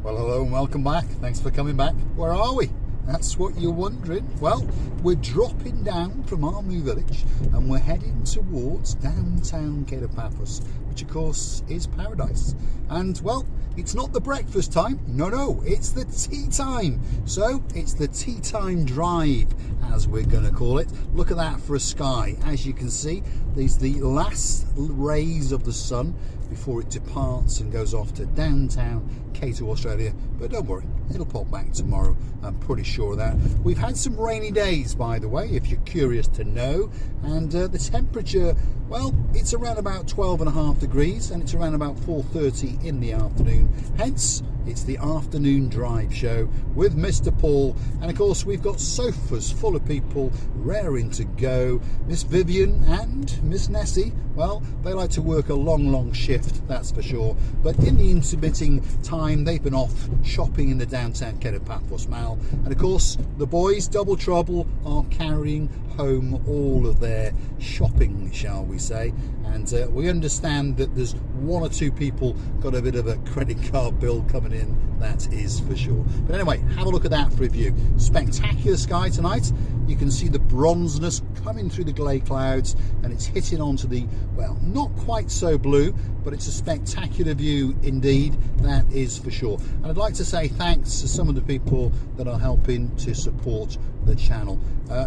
Well, hello and welcome back. Thanks for coming back. Where are we? That's what you're wondering. Well, we're dropping down from Harbour village and we're heading towards downtown Kato, Paphos, which of course is paradise. And well, it's not the breakfast time. No, it's the tea time. So it's the tea time drive, as we're going to call it. Look at that for a sky. As you can see, there's the last rays of the sun before it departs and goes off to downtown Kato, Australia. But don't worry, it'll pop back tomorrow. I'm pretty sure of that. We've had some rainy days, by the way, if you're curious to know. And the temperature, well, it's around about 12.5 degrees and it's around about 4:30 in the afternoon. Hence, it's the afternoon drive show with Mr. Paul. And of course, we've got sofas full of people raring to go. Miss Vivian and Miss Nessie, well, they like to work a long shift, that's for sure. But in the intermitting time, they've been off shopping in the downtown Kato Paphos Mall. And of course, the boys, Double Trouble, are carrying home all of their shopping, shall we say. And we understand that there's one or two people got a bit of a credit card bill coming in, that is for sure. But anyway, have a look at that for a view. Spectacular sky tonight. You can see the bronzeness coming through the grey clouds and it's hitting onto the, well, not quite so blue, but it's a spectacular view indeed, that is for sure. And I'd like to say thanks to some of the people that are helping to support the channel.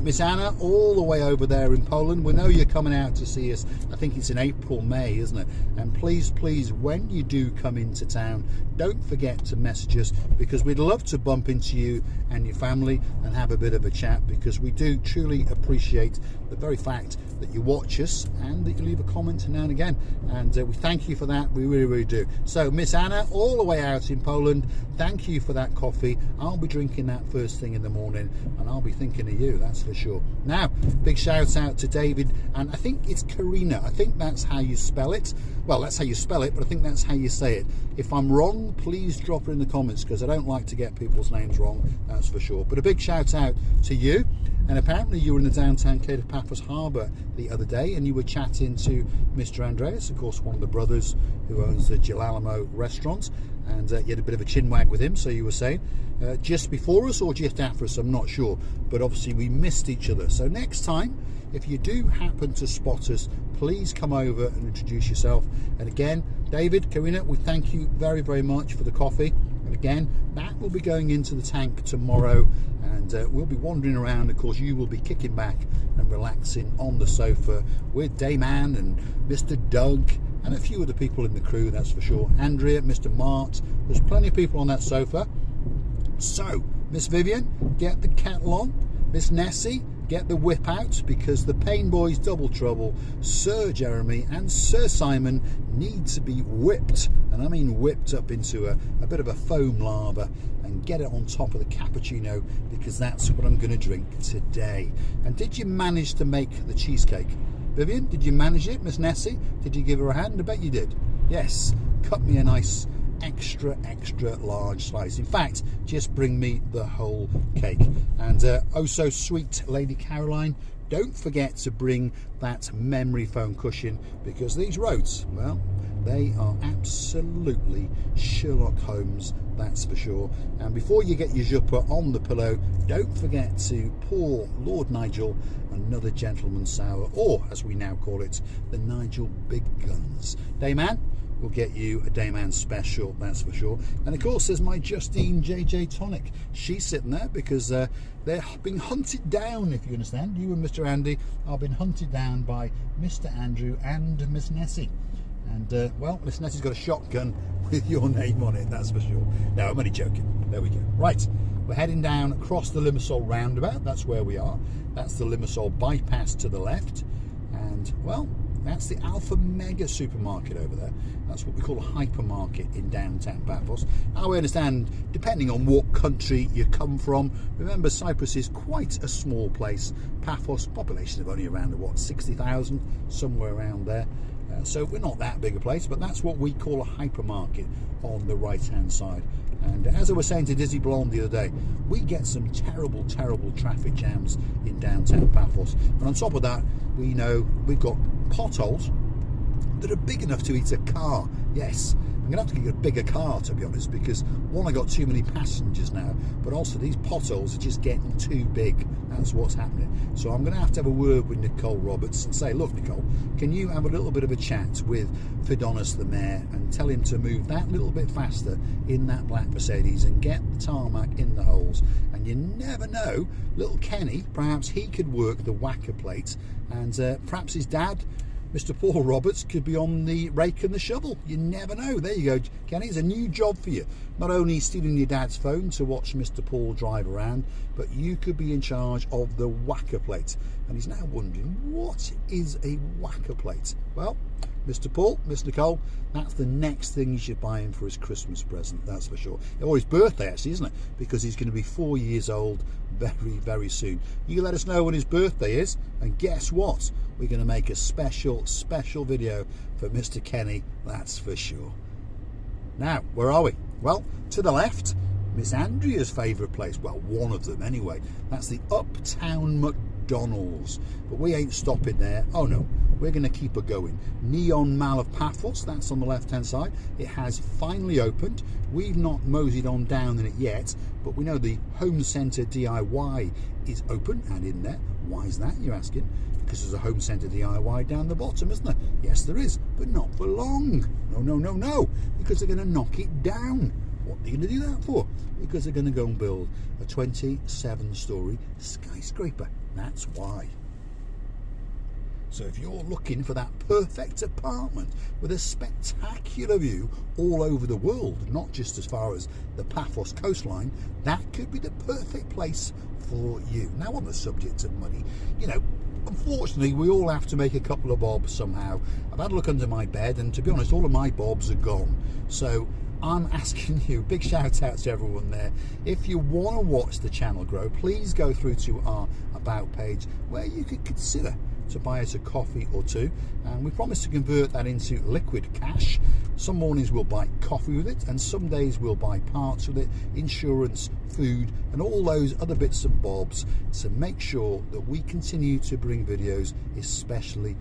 Miss Anna, all the way over there in Poland, we know you're coming out to see us. I think it's in April, May, isn't it? And please, when you do come into town, don't forget to message us, because we'd love to bump into you and your family and have a bit of a chat, because we do truly appreciate the very fact that you watch us and that you leave a comment now and again. And we thank you for that, we really do. So Miss Anna, all the way out in Poland, thank you for that coffee. I'll be drinking that first thing in the morning and I'll be thinking of you, that's for sure. Now, big shout out to David, and I think it's Karina. I think that's how you spell it. Well, that's how you spell it, but I think that's how you say it. If I'm wrong, please drop it in the comments, because I don't like to get people's names wrong, that's for sure. But a big shout out to you. And apparently you were in the downtown Kato Paphos Harbour the other day and you were chatting to Mr. Andreas, of course one of the brothers who owns the Gilalamo restaurant, and you had a bit of a chinwag with him, so you were saying. Just before us or just after us, I'm not sure, but obviously we missed each other. So next time, if you do happen to spot us, please come over and introduce yourself. And again, David, Karina, we thank you very much for the coffee. And again, that will be going into the tank tomorrow, and we'll be wandering around. Of course, you will be kicking back and relaxing on the sofa with Dame Anne and Mr. Doug and a few other people in the crew, that's for sure. Andrea, Mr. Mart, there's plenty of people on that sofa. So, Miss Vivian, get the kettle on. Miss Nessie, get the whip out, because the Pain Boys, Double Trouble, Sir Jeremy and Sir Simon need to be whipped, and I mean whipped up into a bit of a foam lava, and get it on top of the cappuccino, because that's what I'm going to drink today. And did you manage to make the cheesecake? Vivian, did you manage it? Miss Nessie, did you give her a hand? I bet you did. Yes, cut me a nice extra large slice. In fact, just bring me the whole cake. And oh so sweet Lady Caroline, don't forget to bring that memory foam cushion, because these roads, well, they are absolutely Sherlock Holmes, that's for sure. And before you get your juppa on the pillow, don't forget to pour Lord Nigel another gentleman's sour, or as we now call it, the Nigel Big Guns. Dame Anne, we'll get you a Dame Anne special, that's for sure. And of course there's my Justine JJ tonic. She's sitting there because they're being hunted down, if you understand. You and Mr. Andy are being hunted down by Mr. Andrew and Miss Nessie. And well, Miss Nessie's got a shotgun with your name on it, that's for sure. No, I'm only joking. There we go. Right, we're heading down across the Limassol roundabout. That's where we are. That's the Limassol bypass to the left. And well, that's the Alpha Mega supermarket over there. That's what we call a hypermarket in downtown Paphos. Now, I understand, depending on what country you come from, remember Cyprus is quite a small place. Paphos, population of only around, what, 60,000, somewhere around there. So we're not that big a place, but that's what we call a hypermarket on the right-hand side. And as I was saying to Dizzy Blonde the other day, we get some terrible traffic jams in downtown Paphos. And on top of that, we know we've got potholes that are big enough to eat a car. Yes, I'm going to have to get a bigger car, to be honest, because one, I got too many passengers now, but also these potholes are just getting too big. That's what's happening. So I'm going to have a word with Nicole Roberts and say, look, Nicole, can you have a little bit of a chat with Fidonis the mayor and tell him to move that little bit faster in that black Mercedes and get the tarmac in the holes? And you never know, little Kenny, perhaps he could work the whacker plate, and perhaps his dad, Mr. Paul Roberts, could be on the rake and the shovel. You never know. There you go, Kenny. It's a new job for you. Not only stealing your dad's phone to watch Mr. Paul drive around, but you could be in charge of the whacker plate. And he's now wondering, what is a whacker plate? Well, Mr. Paul, Miss Nicole, that's the next thing you should buy him for his Christmas present, that's for sure. Or his birthday, actually, isn't it? Because he's going to be 4 years old very, very soon. You let us know when his birthday is, and guess what? We're going to make a special video for Mr. Kenny, that's for sure. Now, where are we? Well, to the left, Miss Andrea's favourite place. Well, one of them anyway. That's the Uptown McDonald's. But we ain't stopping there. Oh no, we're going to keep her going. Neon Mall of Paphos, that's on the left-hand side. It has finally opened. We've not moseyed on down in it yet, but we know the Home Centre DIY is open and in there. Why is that, you're asking? Because there's a Home Centre DIY down the bottom, isn't there? Yes, there is, but not for long. No, because they're going to knock it down. What are they going to do that for? Because they're going to go and build a 27-storey skyscraper. That's why. So if you're looking for that perfect apartment with a spectacular view all over the world, not just as far as the Paphos coastline, that could be the perfect place for you. Now, on the subject of money, you know, unfortunately, we all have to make a couple of bobs somehow. I've had a look under my bed, and to be honest, all of my bobs are gone. So I'm asking you, big shout out to everyone there. If you want to watch the channel grow, please go through to our About page where you could consider to buy us a coffee or two, and we promise to convert that into liquid cash. Some mornings we'll buy coffee with it, and some days we'll buy parts with it, insurance, food, and all those other bits and bobs to make sure that we continue to bring videos, especially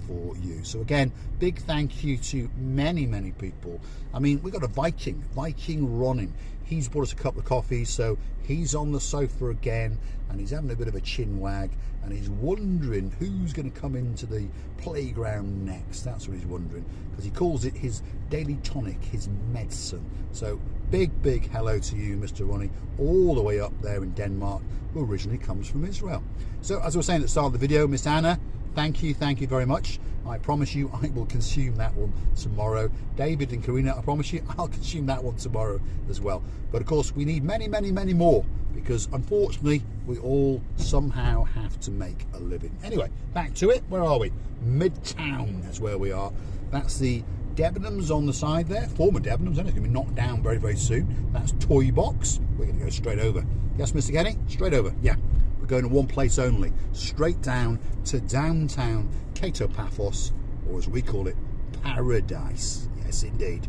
for you. So again, big thank you to many people. I mean, we've got a Viking running. He's bought us a couple of coffees, so he's on the sofa again, and he's having a bit of a chin wag, and he's wondering who's going to come into the playground next. That's what he's wondering, because he calls it his daily tonic, his medicine. So big hello to you, Mr. Ronnie, all the way up there in Denmark, who originally comes from Israel. So as I was saying at the start of the video, Miss Anna, thank you very much. I promise you I will consume that one tomorrow. David and Karina, I promise you I'll consume that one tomorrow as well. But of course we need many more, because unfortunately we all somehow have to make a living. Anyway, back to it. Where are we? Midtown, that's where we are. That's the Debenhams on the side there, former Debenhams, and it's going to be knocked down very soon. That's Toy Box. We're going to go straight over. Yes, Mr. Kenny? Straight over, yeah. We're going to one place only, straight down to downtown Kato Paphos, or as we call it, paradise. Yes, indeed.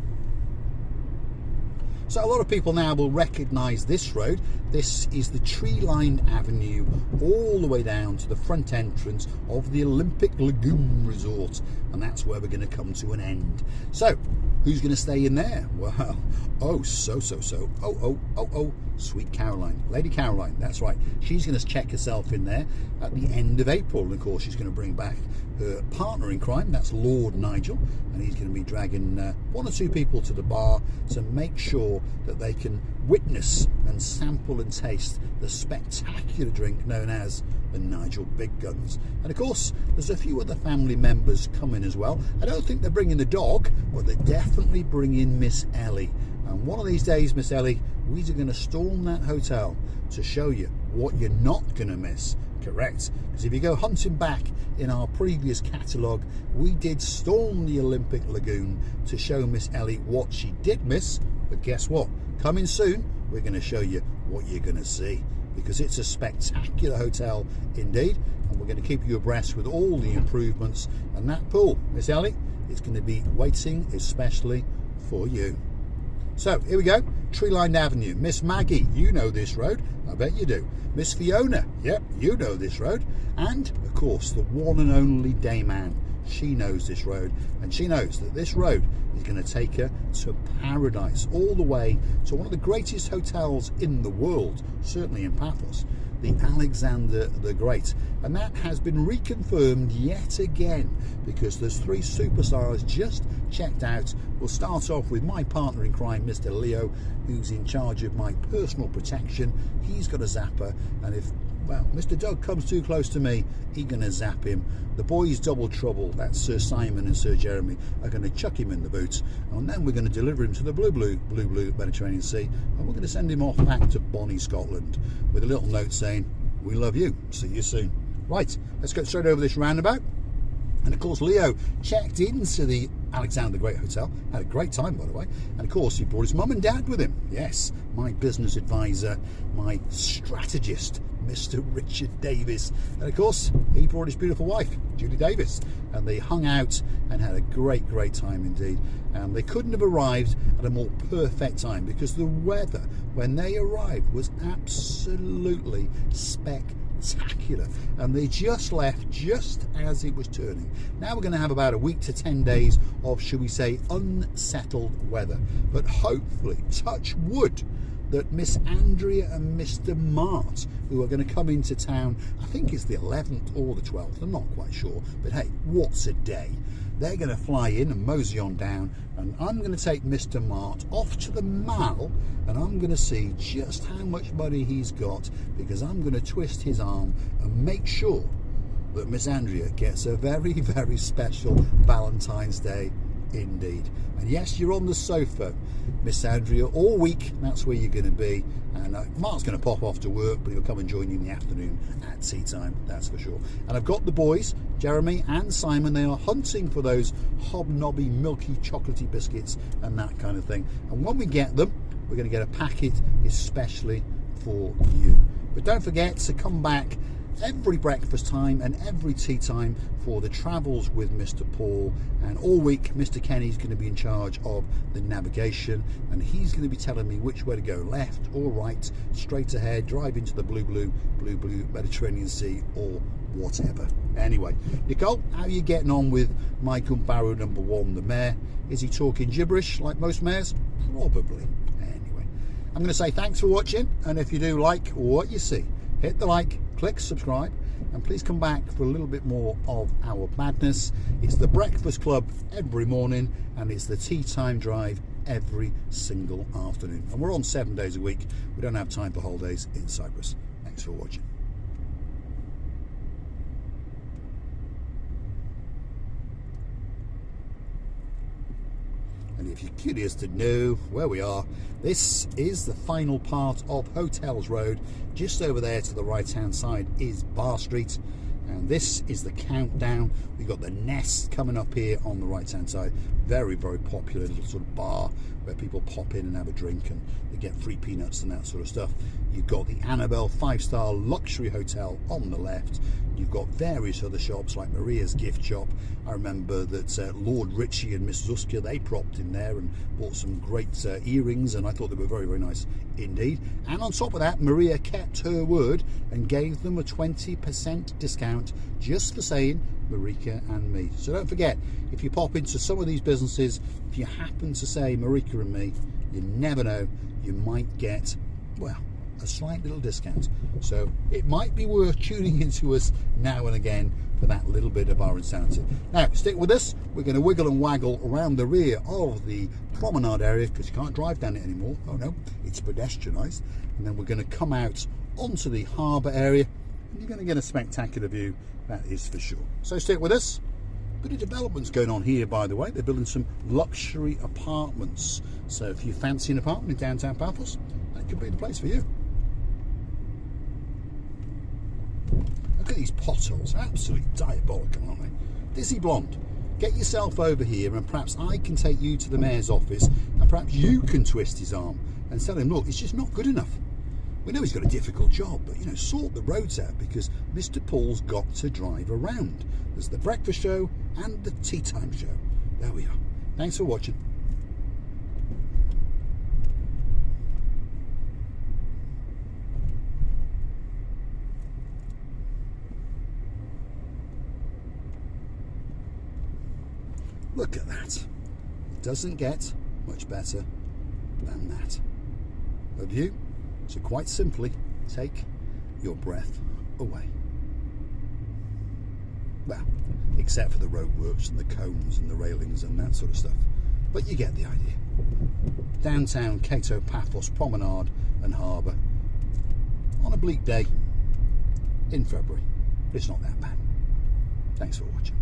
So a lot of people now will recognise this road. This is the tree-lined avenue all the way down to the front entrance of the Olympic Lagoon Resort, and that's where we're going to come to an end. So who's going to stay in there? Well, oh, sweet Caroline, Lady Caroline, that's right. She's going to check herself in there at the end of April, and of course she's going to bring back her partner in crime, that's Lord Nigel, and he's going to be dragging one or two people to the bar to make sure that they can witness and sample and taste the spectacular drink known as the Nigel Big Guns. And of course there's a few other family members coming as well. I don't think they're bringing the dog, but they're definitely bringing Miss Ellie. And one of these days, Miss Ellie, we're going to storm that hotel to show you what you're not going to miss. Correct, because if you go hunting back in our previous catalogue, we did storm the Olympic Lagoon to show Miss Ellie what she did miss. But guess what? Coming soon, we're going to show you what you're going to see, because it's a spectacular hotel indeed, and we're going to keep you abreast with all the improvements. And that pool, Miss Ellie, is going to be waiting especially for you. So here we go, Tree-Lined Avenue. Miss Maggie, you know this road, I bet you do. Miss Fiona, yep, you know this road. And of course the one and only Dayman, she knows this road, and she knows that this road is going to take her to paradise, all the way to one of the greatest hotels in the world, certainly in Paphos, the Alexander the Great. And that has been reconfirmed yet again, because there's 3 superstars just checked out. We'll start off with my partner in crime, Mr. Leo, who's in charge of my personal protection. He's got a zapper, and if, well, Mr. Doug comes too close to me, he's going to zap him. The boys double trouble, that's Sir Simon and Sir Jeremy, are going to chuck him in the boots, and then we're going to deliver him to the blue Mediterranean Sea, and we're going to send him off back to Bonnie, Scotland, with a little note saying, we love you, see you soon. Right, let's go straight over this roundabout. And of course, Leo checked into the Alexander the Great Hotel, had a great time, by the way, and of course he brought his mum and dad with him. Yes, my business advisor, my strategist, Mr. Richard Davis, and of course he brought his beautiful wife, Judy Davis, and they hung out and had a great time indeed. And they couldn't have arrived at a more perfect time, because the weather when they arrived was absolutely spectacular, and they just left just as it was turning. Now we're going to have about a week to 10 days of, should we say, unsettled weather, but hopefully, touch wood, that Miss Andrea and Mr. Mart, who are going to come into town, I think it's the 11th or the 12th, I'm not quite sure, but hey, what's a day? They're going to fly in and mosey on down, and I'm going to take Mr. Mart off to the Mall, and I'm going to see just how much money he's got, because I'm going to twist his arm and make sure that Miss Andrea gets a very special Valentine's Day indeed. And yes, you're on the sofa, Miss Andrea, all week. That's where you're going to be. And Mark's going to pop off to work, but he'll come and join you in the afternoon at tea time, that's for sure. And I've got the boys, Jeremy and Simon. They are hunting for those hobnobby, milky, chocolatey biscuits and that kind of thing. And when we get them, we're going to get a packet especially for you. But don't forget to come back every breakfast time and every tea time for the travels with Mr. Paul, and all week Mr. Kenny's going to be in charge of the navigation, and he's going to be telling me which way to go, left or right, straight ahead, drive into the blue Mediterranean Sea, or whatever. Anyway, Nicole, how are you getting on with my Gumbaru number 1, the mare? Is he talking gibberish like most mares? Probably. Anyway, I'm going to say thanks for watching, and if you do like what you see, hit the like, click subscribe, and please come back for a little bit more of our madness. It's the breakfast club every morning, and it's the tea time drive every single afternoon. And we're on 7 days a week. We don't have time for holidays in Cyprus. Thanks for watching. And if you're curious to know where we are, this is the final part of Hotels Road. Just over there to the right hand side is Bar Street, and this is the countdown. We've got the Nest coming up here on the right hand side. Very popular little sort of bar where people pop in and have a drink, and they get free peanuts and that sort of stuff. You've got the Annabelle 5-star luxury hotel on the left. You've got various other shops like Maria's gift shop. I remember that Lord Ritchie and Miss Zuska, they propped in there and bought some great earrings, and I thought they were very nice indeed. And on top of that, Maria kept her word and gave them a 20% discount just for saying Marika and me. So don't forget, if you pop into some of these businesses, if you happen to say Marika and me, you never know, you might get, well, a slight little discount. So it might be worth tuning into us now and again for that little bit of our insanity. Now, stick with us. We're going to wiggle and waggle around the rear of the promenade area, because you can't drive down it anymore. Oh no, it's pedestrianised. And then we're going to come out onto the harbour area, and you're going to get a spectacular view, that is for sure. So stick with us. Bit of developments going on here, by the way. They're building some luxury apartments. So if you fancy an apartment in downtown Paphos, that could be the place for you. Look at these potholes, absolutely diabolical, aren't they? Dizzy Blonde, get yourself over here, and perhaps I can take you to the mayor's office, and perhaps you can twist his arm and tell him, look, it's just not good enough. We know he's got a difficult job, but, you know, sort the roads out, because Mr. Paul's got to drive around. There's the breakfast show and the tea time show. There we are. Thanks for watching. Look at that. It doesn't get much better than that. A view to quite simply take your breath away. Well, except for the roadworks and the cones and the railings and that sort of stuff. But you get the idea. Downtown Kato Paphos Promenade and Harbour on a bleak day in February. It's not that bad. Thanks for watching.